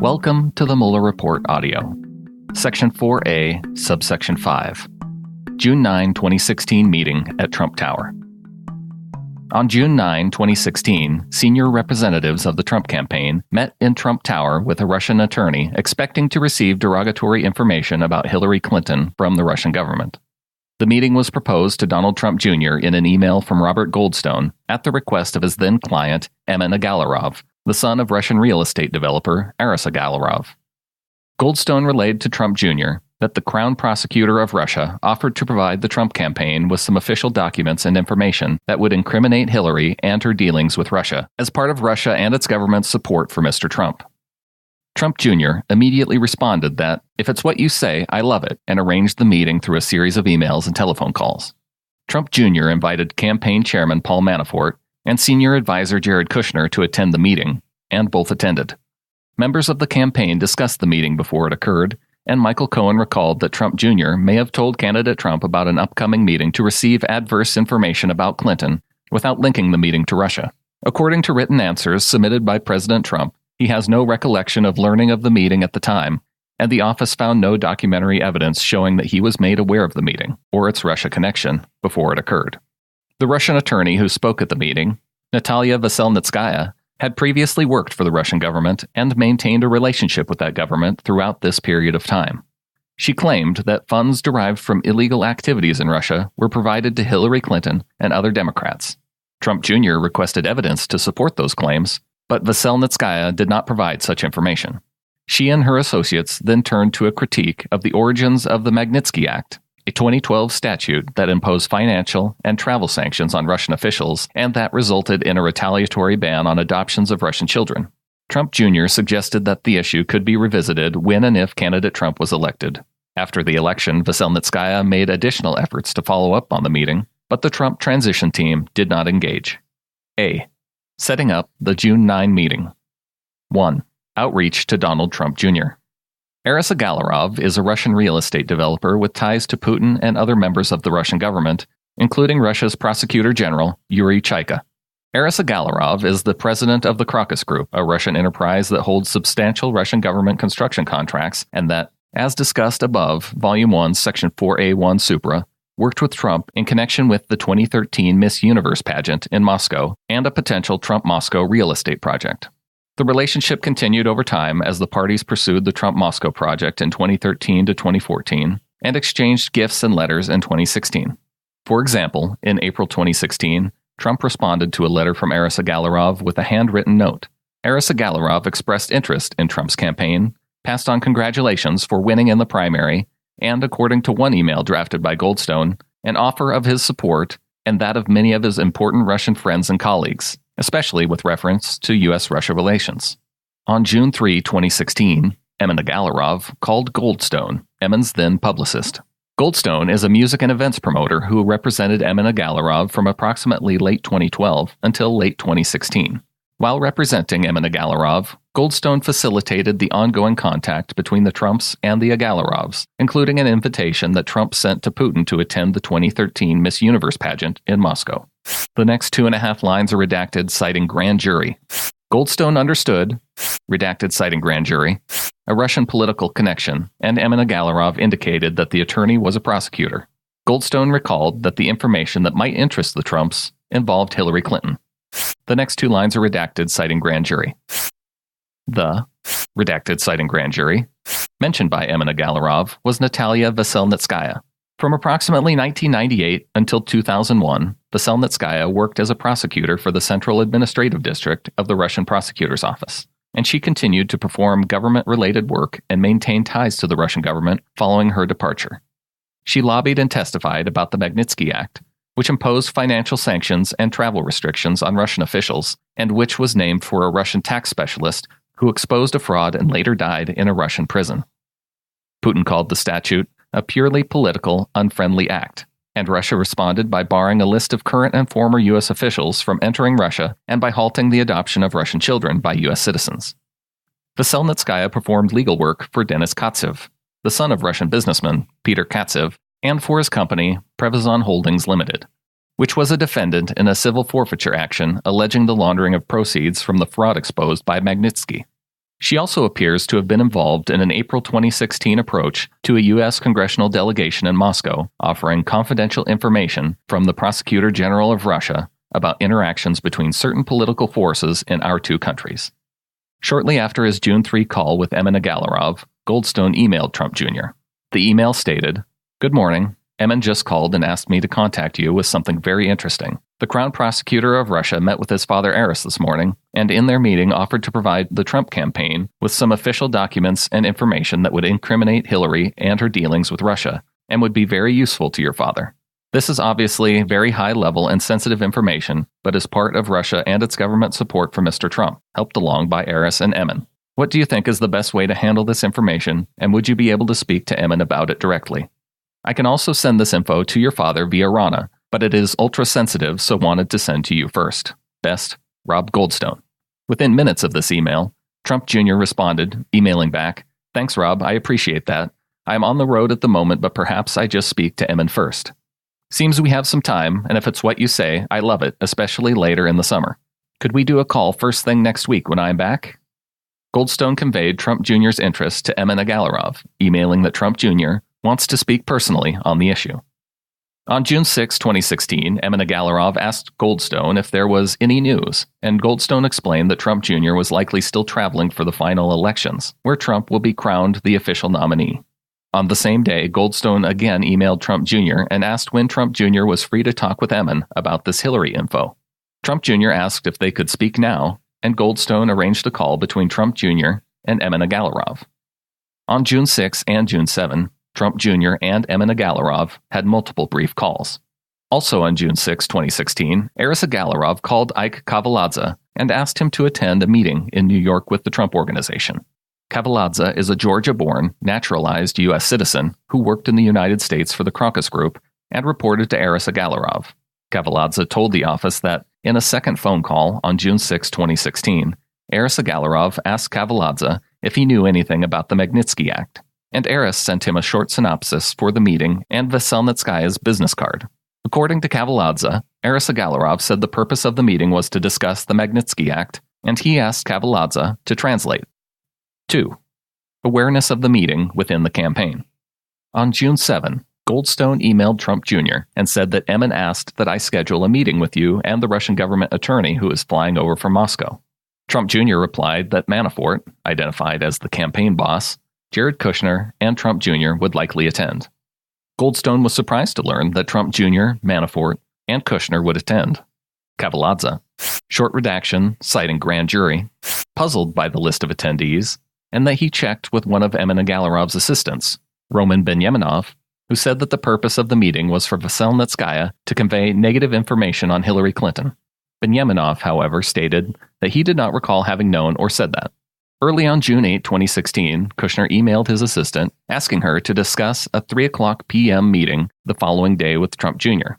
Welcome to the Mueller Report audio. Section 4A, Subsection 5. June 9, 2016 meeting at Trump Tower. On June 9, 2016, senior representatives of the Trump campaign met in Trump Tower with a Russian attorney expecting to receive derogatory information about Hillary Clinton from the Russian government. The meeting was proposed to Donald Trump Jr. in an email from Robert Goldstone at the request of his then-client, Emin Agalarov, the son of Russian real estate developer Aras Agalarov. Goldstone relayed to Trump Jr. that the Crown Prosecutor of Russia offered to provide the Trump campaign with some official documents and information that would incriminate Hillary and her dealings with Russia as part of Russia and its government's support for Mr. Trump. Trump Jr. immediately responded that, "If it's what you say, I love it," and arranged the meeting through a series of emails and telephone calls. Trump Jr. invited campaign chairman Paul Manafort and senior advisor Jared Kushner to attend the meeting, and both attended. Members of the campaign discussed the meeting before it occurred, and Michael Cohen recalled that Trump Jr. may have told candidate Trump about an upcoming meeting to receive adverse information about Clinton without linking the meeting to Russia. According to written answers submitted by President Trump, he has no recollection of learning of the meeting at the time, and the office found no documentary evidence showing that he was made aware of the meeting or its Russia connection before it occurred. The Russian attorney who spoke at the meeting, Natalia Veselnitskaya, had previously worked for the Russian government and maintained a relationship with that government throughout this period of time. She claimed that funds derived from illegal activities in Russia were provided to Hillary Clinton and other Democrats. Trump Jr. requested evidence to support those claims, but Veselnitskaya did not provide such information. She and her associates then turned to a critique of the origins of the Magnitsky Act, a 2012 statute that imposed financial and travel sanctions on Russian officials and that resulted in a retaliatory ban on adoptions of Russian children. Trump Jr. suggested that the issue could be revisited when and if candidate Trump was elected. After the election, Veselnitskaya made additional efforts to follow up on the meeting, but the Trump transition team did not engage. A. Setting up the June 9 meeting. 1. Outreach to Donald Trump Jr. Aras Agalarov is a Russian real estate developer with ties to Putin and other members of the Russian government, including Russia's Prosecutor General, Yuri Chaika. Aras Agalarov is the president of the Crocus Group, a Russian enterprise that holds substantial Russian government construction contracts and that, as discussed above, Volume 1, Section 4A1 Supra, worked with Trump in connection with the 2013 Miss Universe pageant in Moscow and a potential Trump Moscow real estate project. The relationship continued over time as the parties pursued the Trump Moscow project in 2013 to 2014 and exchanged gifts and letters in 2016. For example, in April 2016, Trump responded to a letter from Aras Agalarov with a handwritten note. Aras Agalarov expressed interest in Trump's campaign, passed on congratulations for winning in the primary, and, according to one email drafted by Goldstone, an offer of his support and that of many of his important Russian friends and colleagues, especially with reference to U.S.-Russia relations. On June 3, 2016, Emin Agalarov called Goldstone, Emin's then publicist. Goldstone is a music and events promoter who represented Emin Agalarov from approximately late 2012 until late 2016. While representing Emin Agalarov, Goldstone facilitated the ongoing contact between the Trumps and the Agalovs, including an invitation that Trump sent to Putin to attend the 2013 Miss Universe pageant in Moscow. The next 2.5 lines are redacted, citing grand jury. Goldstone understood, redacted citing grand jury, a Russian political connection, and Emin Agalarov indicated that the attorney was a prosecutor. Goldstone recalled that the information that might interest the Trumps involved Hillary Clinton. The next 2 lines are redacted, citing grand jury. The, redacted citing grand jury, mentioned by Emin Agalarov was Natalia Veselnitskaya. From approximately 1998 until 2001, Veselnitskaya worked as a prosecutor for the Central Administrative District of the Russian Prosecutor's Office, and she continued to perform government-related work and maintain ties to the Russian government following her departure. She lobbied and testified about the Magnitsky Act, which imposed financial sanctions and travel restrictions on Russian officials, and which was named for a Russian tax specialist who exposed a fraud and later died in a Russian prison. Putin called the statute a purely political, unfriendly act, and Russia responded by barring a list of current and former U.S. officials from entering Russia and by halting the adoption of Russian children by U.S. citizens. Veselnitskaya performed legal work for Denis Katsev, the son of Russian businessman Peter Katsev, and for his company, Prevezon Holdings Limited, which was a defendant in a civil forfeiture action alleging the laundering of proceeds from the fraud exposed by Magnitsky. She also appears to have been involved in an April 2016 approach to a U.S. congressional delegation in Moscow offering confidential information from the Prosecutor General of Russia about interactions between certain political forces in our two countries. Shortly after his June 3 call with Emin Agalarov, Goldstone emailed Trump Jr. The email stated, "Good morning. Emin just called and asked me to contact you with something very interesting. The Crown Prosecutor of Russia met with his father Aris this morning, and in their meeting offered to provide the Trump campaign with some official documents and information that would incriminate Hillary and her dealings with Russia, and would be very useful to your father. This is obviously very high-level and sensitive information, but is part of Russia and its government support for Mr. Trump, helped along by Aris and Emin. What do you think is the best way to handle this information, and would you be able to speak to Emin about it directly? I can also send this info to your father via Rana, but it is ultra-sensitive, so wanted to send to you first. Best, Rob Goldstone." Within minutes of this email, Trump Jr. responded, emailing back, "Thanks, Rob, I appreciate that. I am on the road at the moment, but perhaps I just speak to Emin first. Seems we have some time, and if it's what you say, I love it, especially later in the summer. Could we do a call first thing next week when I'm back?" Goldstone conveyed Trump Jr.'s interest to Emin Agalarov, emailing that Trump Jr. wants to speak personally on the issue. On June 6, 2016, Emin Agalarov asked Goldstone if there was any news, and Goldstone explained that Trump Jr. was likely still traveling for the final elections, where Trump will be crowned the official nominee. On the same day, Goldstone again emailed Trump Jr. and asked when Trump Jr. was free to talk with Emin about this Hillary info. Trump Jr. asked if they could speak now, and Goldstone arranged a call between Trump Jr. and Emin Agalarov. On June 6 and June 7, Trump Jr. and Emin Agalarov had multiple brief calls. Also on June 6, 2016, Aris Agalarov called Ike Kavaladze and asked him to attend a meeting in New York with the Trump Organization. Kavaladze is a Georgia-born, naturalized U.S. citizen who worked in the United States for the Crocus Group and reported to Aris Agalarov. Kavaladze told the office that, in a second phone call on June 6, 2016, Aris Agalarov asked Kavaladze if he knew anything about the Magnitsky Act, and Aris sent him a short synopsis for the meeting and Veselnitskaya's business card. According to Kavaladze, Aris Agalarov said the purpose of the meeting was to discuss the Magnitsky Act, and he asked Kavaladze to translate. 2. Awareness of the meeting within the campaign. On June 7, Goldstone emailed Trump Jr. and said that Emin asked that I schedule a meeting with you and the Russian government attorney who is flying over from Moscow. Trump Jr. replied that Manafort, identified as the campaign boss, Jared Kushner, and Trump Jr. would likely attend. Goldstone was surprised to learn that Trump Jr., Manafort, and Kushner would attend. Kavaladze, short redaction citing grand jury, puzzled by the list of attendees, and that he checked with one of Emin Agalarov's assistants, Roman Benyaminov, who said that the purpose of the meeting was for Veselnitskaya to convey negative information on Hillary Clinton. Benyaminov, however, stated that he did not recall having known or said that. Early on June 8, 2016, Kushner emailed his assistant, asking her to discuss a 3:00 p.m. meeting the following day with Trump Jr.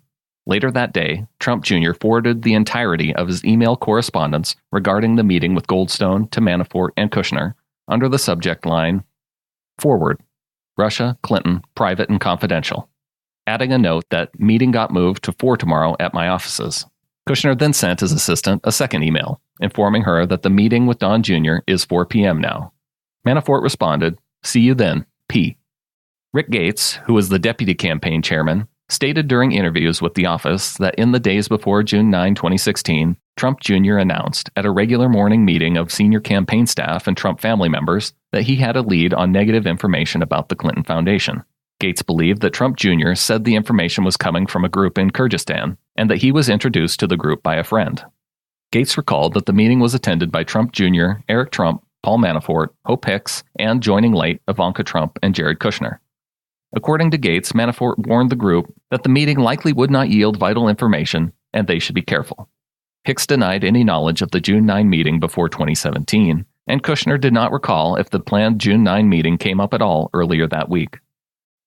Later that day, Trump Jr. forwarded the entirety of his email correspondence regarding the meeting with Goldstone to Manafort and Kushner under the subject line, "Forward, Russia, Clinton, private and confidential," adding a note that meeting got moved to 4 tomorrow at my offices. Kushner then sent his assistant a second email, informing her that the meeting with Don Jr. is 4 p.m. now. Manafort responded, "See you then, P." Rick Gates, who was the deputy campaign chairman, stated during interviews with the office that in the days before June 9, 2016, Trump Jr. announced at a regular morning meeting of senior campaign staff and Trump family members that he had a lead on negative information about the Clinton Foundation. Gates believed that Trump Jr. said the information was coming from a group in Kyrgyzstan, and that he was introduced to the group by a friend. Gates recalled that the meeting was attended by Trump Jr., Eric Trump, Paul Manafort, Hope Hicks, and joining late Ivanka Trump and Jared Kushner. According to Gates, Manafort warned the group that the meeting likely would not yield vital information and they should be careful. Hicks denied any knowledge of the June 9 meeting before 2017, and Kushner did not recall if the planned June 9 meeting came up at all earlier that week.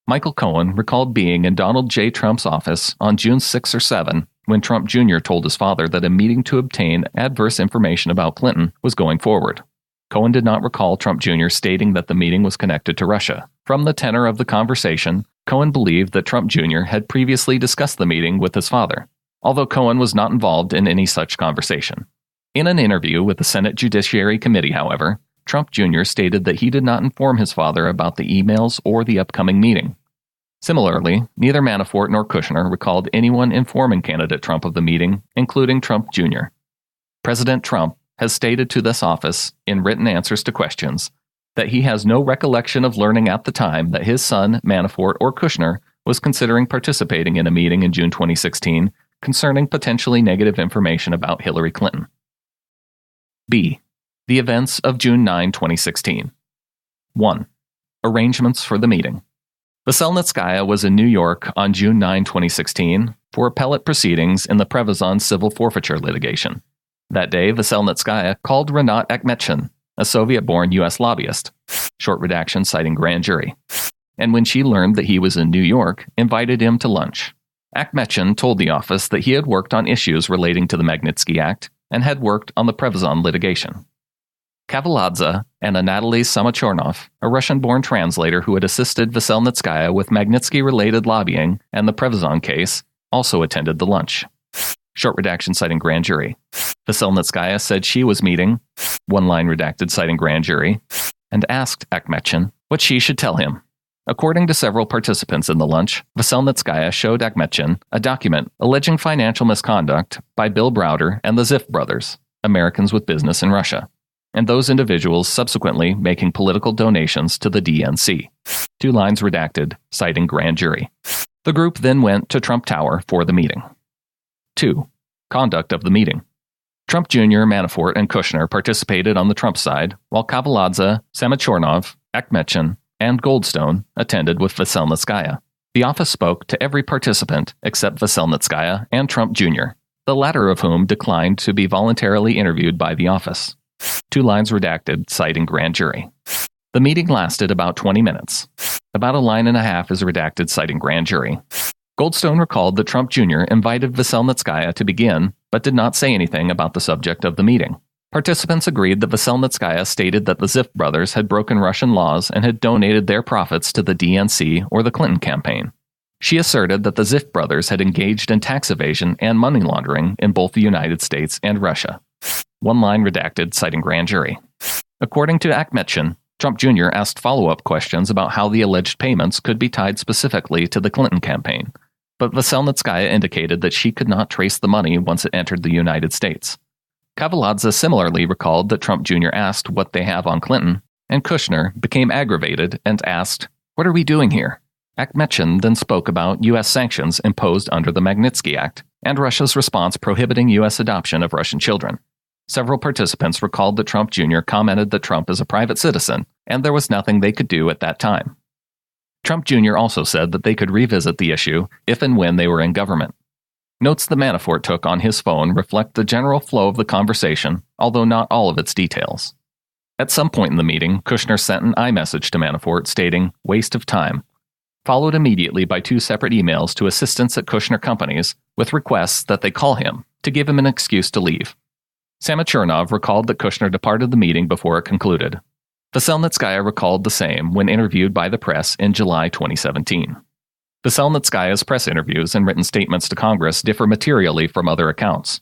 Michael Cohen recalled being in Donald J. Trump's office on June 6 or 7 when Trump Jr. told his father that a meeting to obtain adverse information about Clinton was going forward. Cohen did not recall Trump Jr. stating that the meeting was connected to Russia. From the tenor of the conversation, Cohen believed that Trump Jr. had previously discussed the meeting with his father, although Cohen was not involved in any such conversation. In an interview with the Senate Judiciary Committee, however, Trump Jr. stated that he did not inform his father about the emails or the upcoming meeting. Similarly, neither Manafort nor Kushner recalled anyone informing candidate Trump of the meeting, including Trump Jr. President Trump has stated to this office, in written answers to questions, that he has no recollection of learning at the time that his son, Manafort or Kushner, was considering participating in a meeting in June 2016 concerning potentially negative information about Hillary Clinton. B. The events of June 9, 2016. 1. Arrangements for the meeting. Veselnitskaya was in New York on June 9, 2016 for appellate proceedings in the Prevezon civil forfeiture litigation. That day, Veselnitskaya called Rinat Akhmetyan, a Soviet-born U.S. lobbyist, short redaction citing grand jury, and when she learned that he was in New York, invited him to lunch. Akhmetyan told the office that he had worked on issues relating to the Magnitsky Act and had worked on the Prevezon litigation. Kavaladze and Anatoly Samachornov, a Russian-born translator who had assisted Veselnitskaya with Magnitsky-related lobbying and the Prevezon case, also attended the lunch. Short redaction citing grand jury. Veselnitskaya said she was meeting, one-line redacted citing grand jury, and asked Akhmetyan what she should tell him. According to several participants in the lunch, Veselnitskaya showed Akhmetyan a document alleging financial misconduct by Bill Browder and the Ziff brothers, Americans with business in Russia, and those individuals subsequently making political donations to the DNC. Two lines redacted, citing grand jury. The group then went to Trump Tower for the meeting. 2. Conduct of the meeting. Trump Jr., Manafort, and Kushner participated on the Trump side, while Kavaladze, Samachornov, Akhmetyan, and Goldstone attended with Veselnitskaya. The office spoke to every participant except Veselnitskaya and Trump Jr., the latter of whom declined to be voluntarily interviewed by the office. Two lines redacted, citing grand jury. The meeting lasted about 20 minutes. About a line and a half is redacted, citing grand jury. Goldstone recalled that Trump Jr. invited Veselnitskaya to begin, but did not say anything about the subject of the meeting. Participants agreed that Veselnitskaya stated that the Ziff brothers had broken Russian laws and had donated their profits to the DNC or the Clinton campaign. She asserted that the Ziff brothers had engaged in tax evasion and money laundering in both the United States and Russia. One line redacted, citing grand jury. According to Akhmetyan, Trump Jr. asked follow-up questions about how the alleged payments could be tied specifically to the Clinton campaign, but Veselnitskaya indicated that she could not trace the money once it entered the United States. Kavaladze similarly recalled that Trump Jr. asked what they have on Clinton, and Kushner became aggravated and asked, "What are we doing here?" Akhmetyan then spoke about U.S. sanctions imposed under the Magnitsky Act and Russia's response prohibiting U.S. adoption of Russian children. Several participants recalled that Trump Jr. commented that Trump is a private citizen, and there was nothing they could do at that time. Trump Jr. also said that they could revisit the issue if and when they were in government. Notes that Manafort took on his phone reflect the general flow of the conversation, although not all of its details. At some point in the meeting, Kushner sent an iMessage to Manafort stating, "waste of time," followed immediately by two separate emails to assistants at Kushner companies with requests that they call him to give him an excuse to leave. Samachornov recalled that Kushner departed the meeting before it concluded. Veselnitskaya recalled the same when interviewed by the press in July 2017. Veselnitskaya's press interviews and written statements to Congress differ materially from other accounts.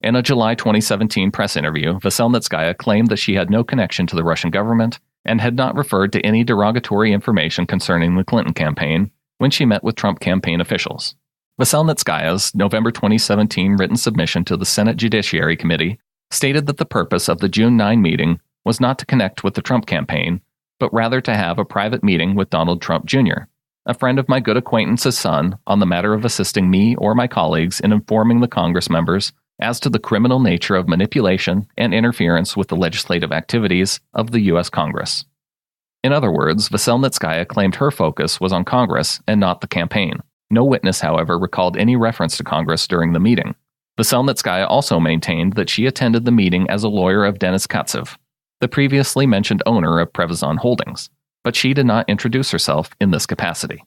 In a July 2017 press interview, Veselnitskaya claimed that she had no connection to the Russian government and had not referred to any derogatory information concerning the Clinton campaign when she met with Trump campaign officials. Veselnitskaya's November 2017 written submission to the Senate Judiciary Committee stated that the purpose of the June 9 meeting was not to connect with the Trump campaign, but rather to have a private meeting with Donald Trump Jr., a friend of my good acquaintance's son, on the matter of assisting me or my colleagues in informing the Congress members as to the criminal nature of manipulation and interference with the legislative activities of the U.S. Congress. In other words, Veselnitskaya claimed her focus was on Congress and not the campaign. No witness, however, recalled any reference to Congress during the meeting. Veselnitskaya also maintained that she attended the meeting as a lawyer of Denis Katsev, the previously mentioned owner of Prevezon Holdings, but she did not introduce herself in this capacity.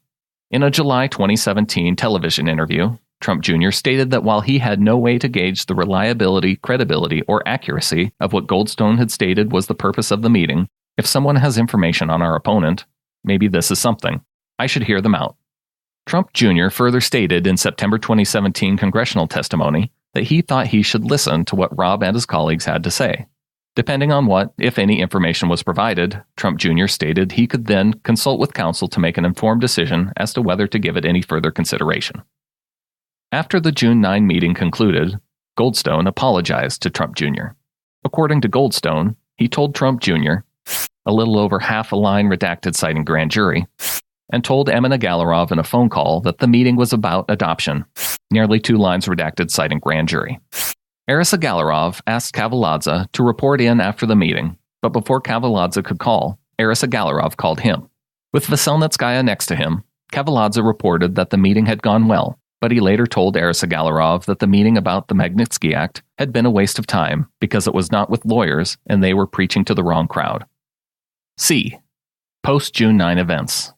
In a July 2017 television interview, Trump Jr. stated that while he had no way to gauge the reliability, credibility, or accuracy of what Goldstone had stated was the purpose of the meeting, if someone has information on our opponent, maybe this is something. I should hear them out. Trump Jr. further stated in September 2017 congressional testimony that he thought he should listen to what Rob and his colleagues had to say. Depending on what, if any, information was provided, Trump Jr. stated he could then consult with counsel to make an informed decision as to whether to give it any further consideration. After the June 9 meeting concluded, Goldstone apologized to Trump Jr. According to Goldstone, he told Trump Jr. a little over half a line redacted citing grand jury, and told Emina Galarov in a phone call that the meeting was about adoption, nearly 2 lines redacted citing grand jury. Arisa Galarov asked Kavaladze to report in after the meeting, but before Kavaladze could call, Arisa Galarov called him. With Veselnitskaya next to him, Kavaladze reported that the meeting had gone well, but he later told Arisa Galarov that the meeting about the Magnitsky Act had been a waste of time because it was not with lawyers and they were preaching to the wrong crowd. C. Post-June 9 events.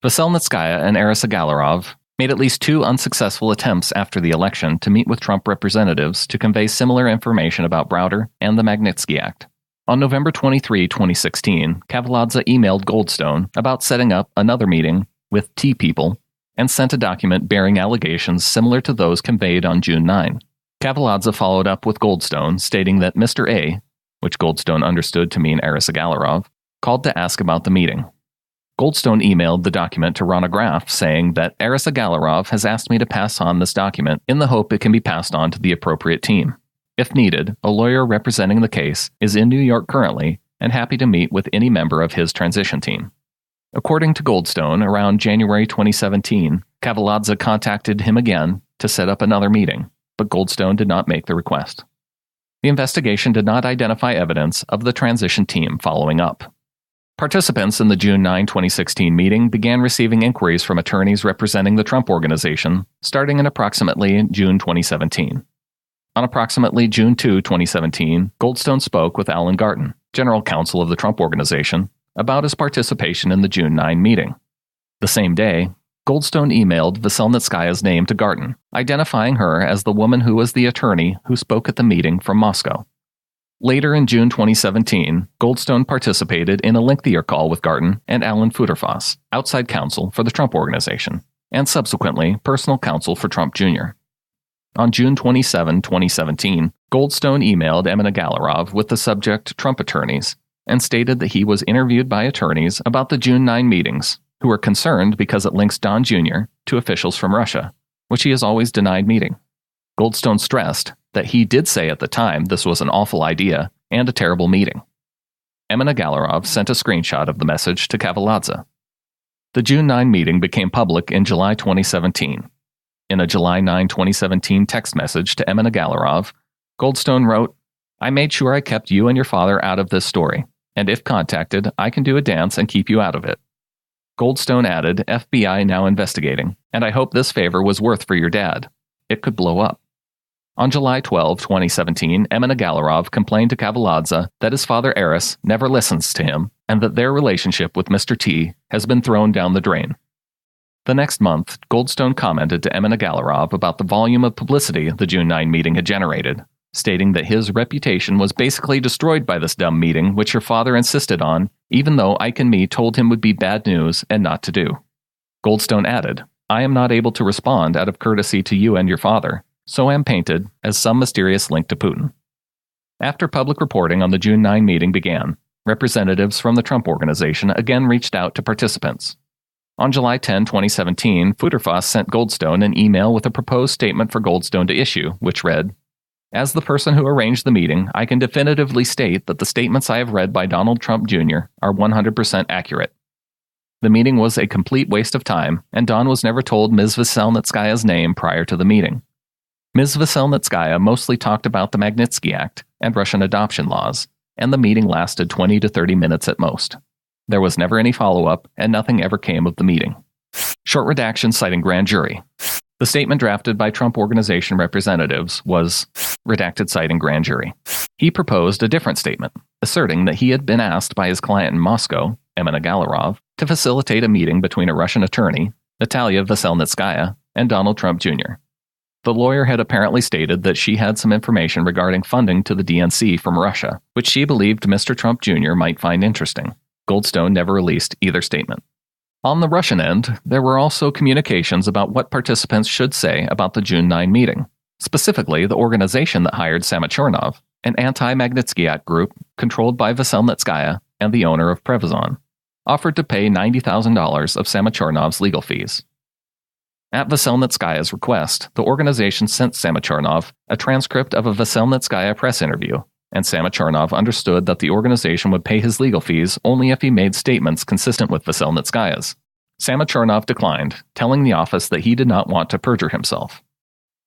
Veselnitskaya and Arisa Galarov made at least 2 unsuccessful attempts after the election to meet with Trump representatives to convey similar information about Browder and the Magnitsky Act. On November 23, 2016, Kavaladze emailed Goldstone about setting up another meeting with T people and sent a document bearing allegations similar to those conveyed on June 9. Kavaladze followed up with Goldstone stating that Mr. A, which Goldstone understood to mean Arisa Galarov, called to ask about the meeting. Goldstone emailed the document to Rana Graf saying that Arisa Galarov has asked me to pass on this document in the hope it can be passed on to the appropriate team. If needed, a lawyer representing the case is in New York currently and happy to meet with any member of his transition team. According to Goldstone, around January 2017, Kavaladze contacted him again to set up another meeting, but Goldstone did not make the request. The investigation did not identify evidence of the transition team following up. Participants in the June 9, 2016 meeting began receiving inquiries from attorneys representing the Trump Organization starting in approximately June 2017. On approximately June 2, 2017, Goldstone spoke with Alan Garten, general counsel of the Trump Organization, about his participation in the June 9 meeting. The same day, Goldstone emailed Veselnitskaya's name to Garten, identifying her as the woman who was the attorney who spoke at the meeting from Moscow. Later in June 2017, Goldstone participated in a lengthier call with Garten and Alan Futerfas, outside counsel for the Trump Organization, and subsequently personal counsel for Trump Jr. On June 27, 2017, Goldstone emailed Emina Galarov with the subject Trump attorneys and stated that he was interviewed by attorneys about the June 9 meetings, who were concerned because it links Don Jr. to officials from Russia, which he has always denied meeting. Goldstone stressed that he did say at the time this was an awful idea and a terrible meeting. Emina Galarov sent a screenshot of the message to Kavaladze. The June 9 meeting became public in July 2017. In a July 9, 2017 text message to Emina Galarov, Goldstone wrote, "I made sure I kept you and your father out of this story, and if contacted, I can do a dance and keep you out of it." Goldstone added, "FBI now investigating, and I hope this favor was worth for your dad. It could blow up." On July 12, 2017, Emina Galarov complained to Kavaladze that his father Aris never listens to him and that their relationship with Mr. T has been thrown down the drain. The next month, Goldstone commented to Emina Galarov about the volume of publicity the June 9 meeting had generated, stating that his reputation was basically destroyed by this dumb meeting which her father insisted on, even though Ike and me told him would be bad news and not to do. Goldstone added, "I am not able to respond out of courtesy to you and your father, so am painted as some mysterious link to Putin." After public reporting on the June 9 meeting began, representatives from the Trump Organization again reached out to participants. On July 10, 2017, Futerfas sent Goldstone an email with a proposed statement for Goldstone to issue, which read, "As the person who arranged the meeting, I can definitively state that the statements I have read by Donald Trump Jr. are 100% accurate. The meeting was a complete waste of time, and Don was never told Ms. Veselnitskaya's name prior to the meeting. Ms. Veselnitskaya mostly talked about the Magnitsky Act and Russian adoption laws, and the meeting lasted 20 to 30 minutes at most. There was never any follow-up, and nothing ever came of the meeting." Short redaction citing grand jury. The statement drafted by Trump Organization representatives was redacted citing grand jury. He proposed a different statement, asserting that he had been asked by his client in Moscow, Emina Galarov, to facilitate a meeting between a Russian attorney, Natalia Veselnitskaya, and Donald Trump Jr. The lawyer had apparently stated that she had some information regarding funding to the DNC from Russia, which she believed Mr. Trump Jr. might find interesting. Goldstone never released either statement. On the Russian end, there were also communications about what participants should say about the June 9 meeting. Specifically, the organization that hired Samachornov, an anti-Magnitsky group controlled by Veselnitskaya and the owner of Prevazon, offered to pay $90,000 of Samocharnov's legal fees. At Veselnitskaya's request, the organization sent Samocharnov a transcript of a Veselnitskaya press interview, and Samocharnov understood that the organization would pay his legal fees only if he made statements consistent with Veselnitskaya's. Samocharnov declined, telling the office that he did not want to perjure himself.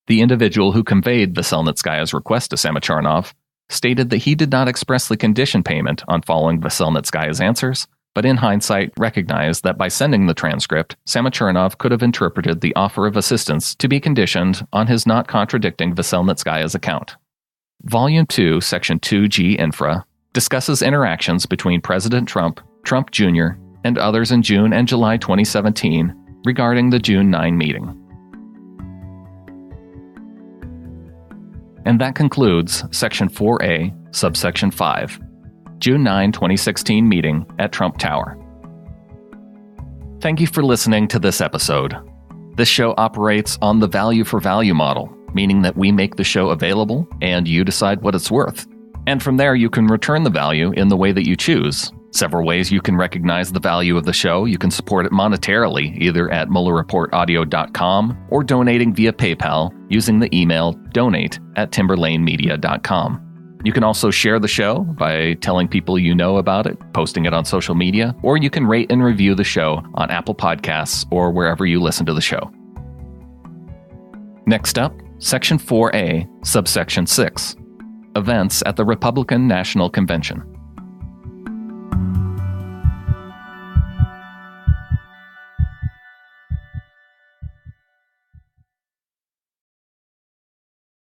The individual who conveyed Veselnitskaya's request to Samocharnov stated that he did not expressly condition payment on following Veselnitskaya's answers, but in hindsight recognized that by sending the transcript, Samocharnov could have interpreted the offer of assistance to be conditioned on his not contradicting Veselnitskaya's account. Volume 2, Section 2G Infra discusses interactions between President Trump, Trump Jr., and others in June and July 2017 regarding the June 9 meeting. And that concludes Section 4A, Subsection 5, June 9, 2016 meeting at Trump Tower. Thank you for listening to this episode. This show operates on the value for value model, meaning that we make the show available and you decide what it's worth. And from there, you can return the value in the way that you choose. Several ways you can recognize the value of the show. You can support it monetarily, either at MuellerReportAudio.com or donating via PayPal using the email donate@timberlanemedia.com. You can also share the show by telling people you know about it, posting it on social media, or you can rate and review the show on Apple Podcasts or wherever you listen to the show. Next up, Section 4A, Subsection 6, Events at the Republican National Convention.